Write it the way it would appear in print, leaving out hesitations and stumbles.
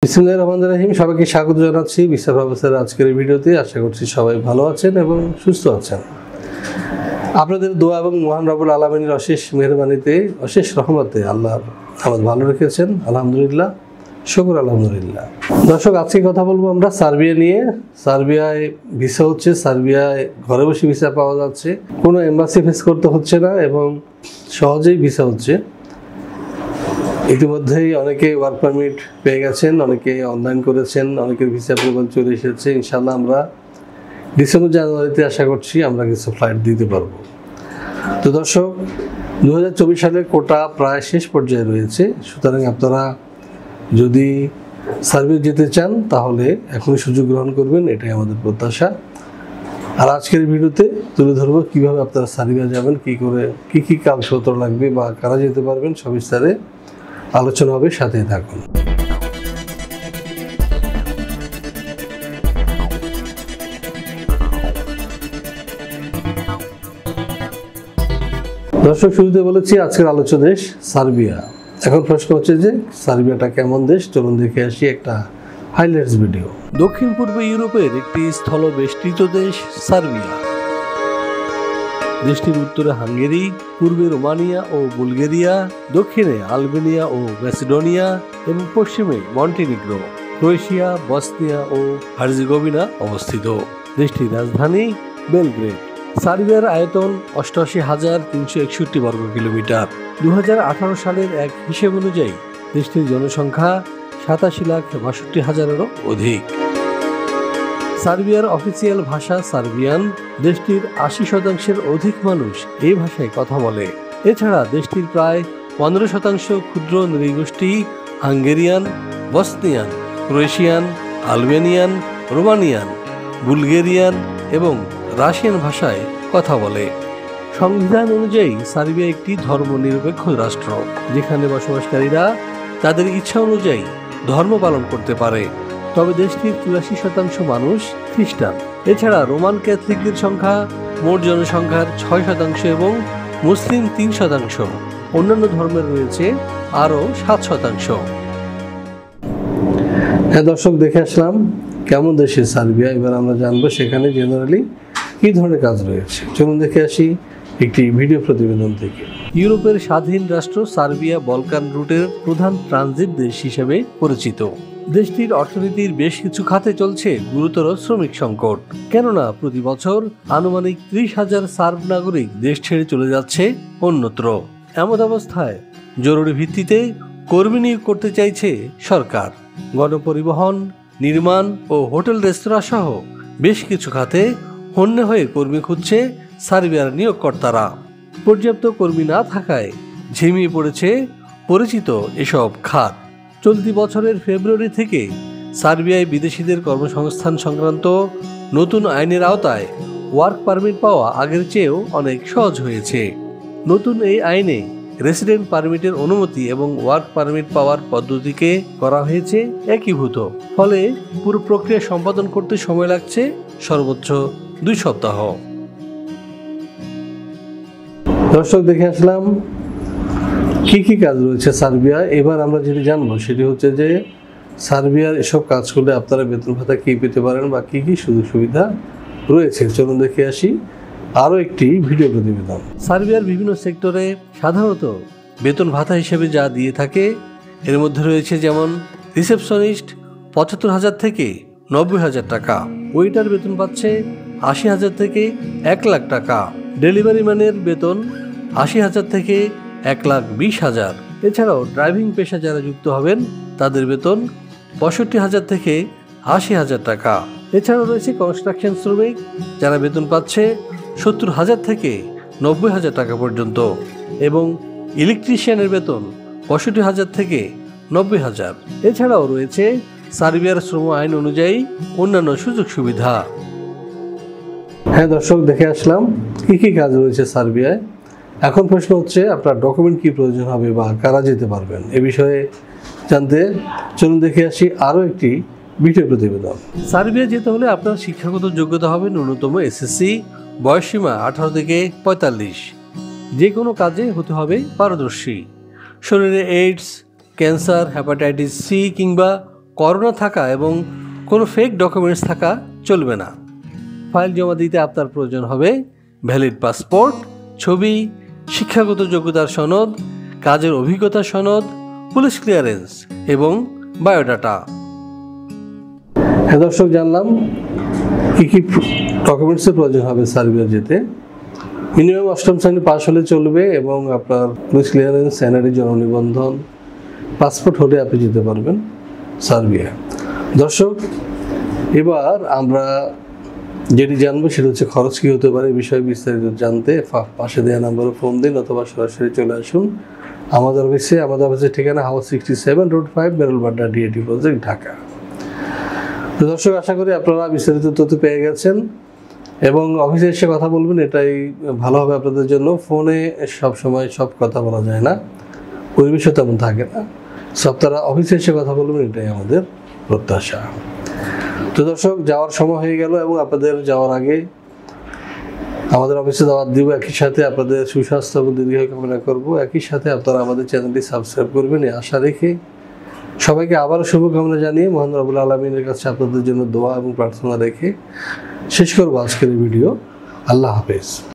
বিসমিল্লাহির রহমানির রহিম। সবাইকে স্বাগত জানাচ্ছি ভিসা প্রফেসর আজকের এই ভিডিওতে। আশা করছি সবাই ভালো আছেন এবং সুস্থ আছেন। আপনাদের দোয়া এবং মহান রব্বুল আলামিনের অশেষ মেহরবানিতে, অশেষ রহমতে আল্লাহ আমাদের ভালো রেখেছেন, আলহামদুলিল্লাহ, শুকর আলহামদুলিল্লাহ। দর্শক, আজকে কথা বলবো আমরা সার্বিয়া নিয়ে। সার্বিয়ায় ভিসা হচ্ছে, সার্বিয়ায় ঘরে বসে ভিসা পাওয়া যাচ্ছে, কোনো এম্বাসি ফেস করতে হচ্ছে না এবং সহজেই ভিসা হচ্ছে। ইতিমধ্যেই অনেকে ওয়ার্ক পারমিট পেয়ে গেছেন, অনেকে অনলাইন করেছেন, অনেকের ভিসা অ্যাপ্রুভাল চলে এসেছে। ইনশাআল্লাহ আমরা ডিসেম্বর জানুয়ারিতে আশা করছি আমরা কিছু ফ্লাইট দিতে পারবো। তো দর্শক, 2024 সালের কোটা প্রায় শেষ পর্যায়ে রয়েছে, সুতরাং আপনারা যদি সার্বিয়া যেতে চান তাহলে এখনই সুযোগ গ্রহণ করবেন, এটাই আমাদের প্রত্যাশা। আর আজকের ভিডিওতে তুলে ধরবো কীভাবে আপনারা সার্বিয়া যাবেন, কী কী কাগজপত্র লাগবে বা কারা যেতে পারবেন, সবিস্তারে আলোচনা হবে, সাথে থাকুন। দর্শক, শুরুতে বলেছি আজকের আলোচ্য দেশ সার্বিয়া। এখন প্রশ্ন হচ্ছে যে সার্বিয়াটা কেমন দেশ, চলুন দেখে আসি একটা হাইলাইটস ভিডিও। দক্ষিণ পূর্ব ইউরোপের একটি স্থলবেষ্টিত দেশ সার্বিয়া। দেশটির উত্তরে হাঙ্গেরি, পূর্বে রোমানিয়া ও বুলগেরিয়া, দক্ষিণে আলবেনিয়া ও ম্যাসিডোনিয়া এবং পশ্চিমে মন্টিনিগ্রো, ক্রোয়েশিয়া, বসনিয়া ও হার্জেগোভিনা অবস্থিত। দেশটির রাজধানী বেলগ্রেড। সার্বিয়ার আয়তন 88,361 বর্গ কিলোমিটার। 2018 সালের এক হিসেব অনুযায়ী দেশটির জনসংখ্যা 87,62,000-এরও অধিক। সার্বিয়ার অফিসিয়াল ভাষা সার্বিয়ান। দেশটির 80% অধিক মানুষ এই ভাষায় কথা বলে। এছাড়া দেশটির প্রায় 15% ক্ষুদ্র নৃগোষ্ঠী Hungarian, Bosnian, Croatian, Albanian, Romanian, Bulgarian এবং রাশিয়ান ভাষায় কথা বলে। সংবিধান অনুযায়ী সার্বিয়া একটি ধর্মনিরপেক্ষ রাষ্ট্র, যেখানে বসবাসকারীরা তাদের ইচ্ছা অনুযায়ী ধর্ম পালন করতে পারে। তবে দেশটির 84% মানুষ খ্রিস্টান। এছাড়া রোমান ক্যাথলিকদের সংখ্যা মোট জনসংখ্যার 6% এবং মুসলিম 3%। অন্যান্য ধর্মের রয়েছে আরও 7%। হ্যাঁ দর্শক, দেখে আসলাম কেমন দেশে সার্বিয়া। এবার আমরা জানবো সেখানে জেনারেলি কী ধরনের কাজ রয়েছে। চলুন দেখে আসি একটি ভিডিও প্রতিবেদন থেকে। ইউরোপের স্বাধীন রাষ্ট্র সার্বিয়া বলকান রুটের প্রধান ট্রানজিট দেশ হিসেবে পরিচিত। দেশটির অর্থনীতির বেশ কিছু খাতে চলছে গুরুতর শ্রমিক সংকট, কেননা প্রতি বছর আনুমানিক 30,000 সার্ব নাগরিক দেশ ছেড়ে চলে যাচ্ছে অন্যত্র। এমন অবস্থায় জরুরি ভিত্তিতে কর্মী নিয়োগ করতে চাইছে সরকার। গণপরিবহন, নির্মাণ ও হোটেল রেস্তোরাঁ সহ বেশ কিছু খাতে হন্যে হয়ে কর্মী খুঁজছে সার্বিয়ার নিয়োগকর্তারা। পর্যাপ্ত কর্মী না থাকায় ঝিমিয়ে পড়েছে পরিচিত এসব খাত। চলতি বছরের ফেব্রুয়ারি থেকে সার্বিয়ায় বিদেশিদের কর্মসংস্থান সংক্রান্ত নতুন আইনের আওতায় ওয়ার্ক পারমিট পাওয়া আগের চেয়েও অনেক সহজ হয়েছে। নতুন এই আইনে রেসিডেন্ট পারমিটের অনুমতি এবং ওয়ার্ক পারমিট পাওয়ার পদ্ধতিকে করা হয়েছে একীভূত। ফলে পুরো প্রক্রিয়া সম্পাদন করতে সময় লাগছে সর্বোচ্চ 2 সপ্তাহ। দর্শক, দেখে আসলাম কি কি কাজ রয়েছে সার্বিয়া। এবার আমরা যেটি জানবো সেটি হচ্ছে যে সার্বিয়ার এসব কাজ করলে আপনারা বেতন ভাতা কী পেতে পারেন বা কী কী সুযোগ সুবিধা রয়েছে। চলুন দেখে আসি আরও একটি ভিডিও প্রতিবেদন। সার্বিয়ার বিভিন্ন সেক্টরে সাধারণত বেতন ভাতা হিসেবে যা দিয়ে থাকে এর মধ্যে রয়েছে যেমন রিসেপশনিস্ট 75,000 থেকে 90,000 টাকা, ওয়েটার বেতন পাচ্ছে 80,000 থেকে 1 লাখ টাকা, ডেলিভারি ম্যানের বেতন 80,000 থেকে 1,20,000। এছাড়াও ড্রাইভিং পেশা যারা যুক্ত হবেন তাদের বেতন 65,000 থেকে 80,000 টাকা। এছাড়াও রয়েছে কনস্ট্রাকশন শ্রমিক, যারা বেতন পাচ্ছে 70,000 থেকে 90,000 টাকা পর্যন্ত এবং ইলেকট্রিশিয়ানের বেতন 65,000 থেকে 90,000। এছাড়াও রয়েছে সার্বিয়ার শ্রম আইন অনুযায়ী অন্যান্য সুযোগ সুবিধা। হ্যাঁ দর্শক, দেখে আসলাম কি কি কাজ রয়েছে সার্বিয়ায়। এখন প্রশ্ন হচ্ছে আপনার ডকুমেন্ট কি প্রয়োজন হবে বা কারা যেতে পারবেন, এ বিষয়ে জানতে চলুন দেখে আসি আরও একটি ভিডিও প্রতিবেদন। সার্বিয়া যেতে হলে আপনার শিক্ষাগত যোগ্যতা হবে ন্যূনতম এসএসসি, বয়সসীমা 18 থেকে 45। যে কোনো কাজে হতে হবে পারদর্শী। শরীরে এইডস, ক্যান্সার, হেপাটাইটিস সি কিংবা করোনা থাকা এবং কোনো ফেক ডকুমেন্টস থাকা চলবে না। ফাইল জমা দিতে আপনার প্রয়োজন হবে ভ্যালিড পাসপোর্ট, ছবি, শিক্ষাগত যোগ্যতার সনদ, কাজের অভিজ্ঞতার সনদ, পুলিশ ক্লিয়ারেন্স এবং বায়োডাটা। হ্যাঁ দর্শক, জানলাম কী কী ডকুমেন্টসের প্রয়োজন হবে সার্বিয়া যেতে। মিনিমাম 8ম শ্রেণী পাস হলে চলবে এবং আপনার পুলিশ ক্লিয়ারেন্স, এনআরই জন্ম নিবন্ধন, পাসপোর্ট হলে আপনি যেতে পারবেন সার্বিয়া। দর্শক, এবার আমরা যেটি জানবো সেটা হচ্ছে খরচ কী হতে পারে। এই বিষয়ে বিস্তারিত জানতে পাশে দেওয়া নাম্বারে ফোন দিন অথবা সরাসরি চলে আসুন আমাদের অফিসে। আমাদের অফিসের ঠিকানা হাউস 67, রোড 5, বেরুলবাড্ডা, ডিএটি প্রজেক্ট, ঢাকা। তো দর্শক, আশা করি আপনারা বিস্তারিত তথ্য পেয়ে গেছেন এবং অফিসে এসে কথা বলবেন, এটাই ভালো হবে আপনাদের জন্য। ফোনে সব সময় সব কথা বলা যায় না, পরিবেশও তেমন থাকে না। তারা অফিসে এসে কথা বলবেন, এটাই আমাদের প্রত্যাশা। তো দর্শক, যাওয়ার সময় হয়ে গেল এবং আপনাদের যাওয়ার আগে আমাদের অফিসে দাওয়াত দিব। একই সাথে আপনাদের সুস্বাস্থ্য এবং দীর্ঘায়ু কামনা করবো। একই সাথে আপনারা আমাদের চ্যানেলটি সাবস্ক্রাইব করবেন এই আশা রেখে সবাইকে আবারও শুভকামনা জানিয়ে মহান রব্বুল আলামিনের কাছে আপনাদের জন্য দোয়া এবং প্রার্থনা রেখে শেষ করবো আজকের এই ভিডিও। আল্লাহ হাফেজ।